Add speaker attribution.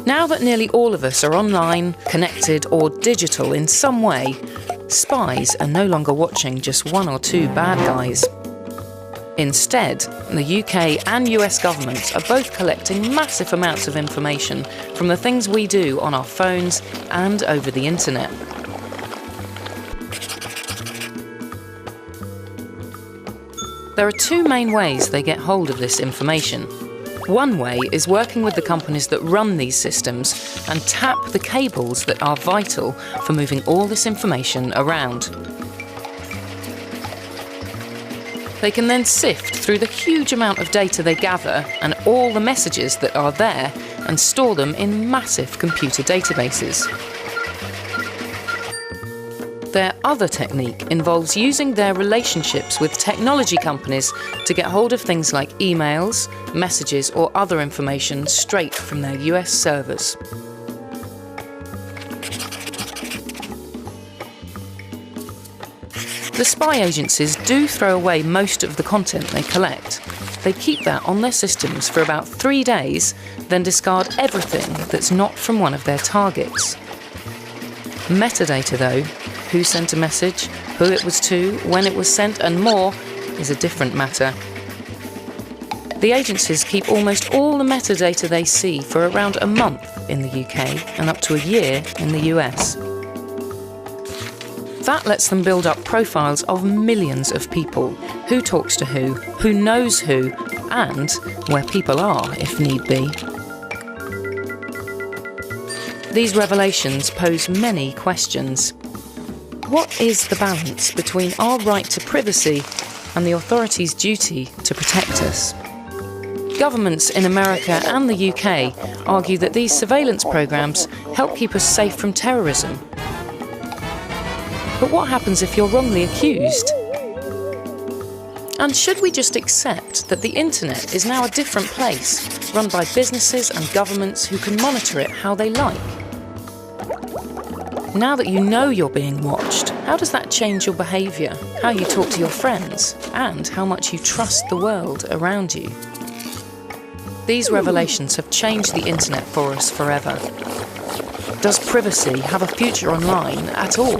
Speaker 1: Now that nearly all of us are online, connected or digital in some way, spies are no longer watching just one or two bad guys. Instead, the UK and US governments are both collecting massive amounts of information from the things we do on our phones and over the internet. There are two main ways they get hold of this information. One way is working with the companies that run these systems and tap the cables that are vital for moving all this information around. They can then sift through the huge amount of data they gather and all the messages that are there and store them in massive computer databases. Their other technique involves using their relationships with technology companies to get hold of things like emails, messages or other information straight from their US servers. The spy agencies do throw away most of the content they collect. They keep that on their systems for about 3 days, then discard everything that's not from one of their targets. Metadata, though, who sent a message, who it was to, when it was sent and more, is a different matter. The agencies keep almost all the metadata they see for around a month in the UK and up to a year in the US. That lets them build up profiles of millions of people, who talks to who knows who, and where people are if need be. These revelations pose many questions. What is the balance between our right to privacy and the authorities' duty to protect us? Governments in America and the UK argue that these surveillance programs help keep us safe from terrorism. But what happens if you're wrongly accused? And should we just accept that the internet is now a different place, run by businesses and governments who can monitor it how they like? Now that you know you're being watched, how does that change your behaviour, how you talk to your friends, and how much you trust the world around you? These revelations have changed the internet for us forever. Does privacy have a future online at all?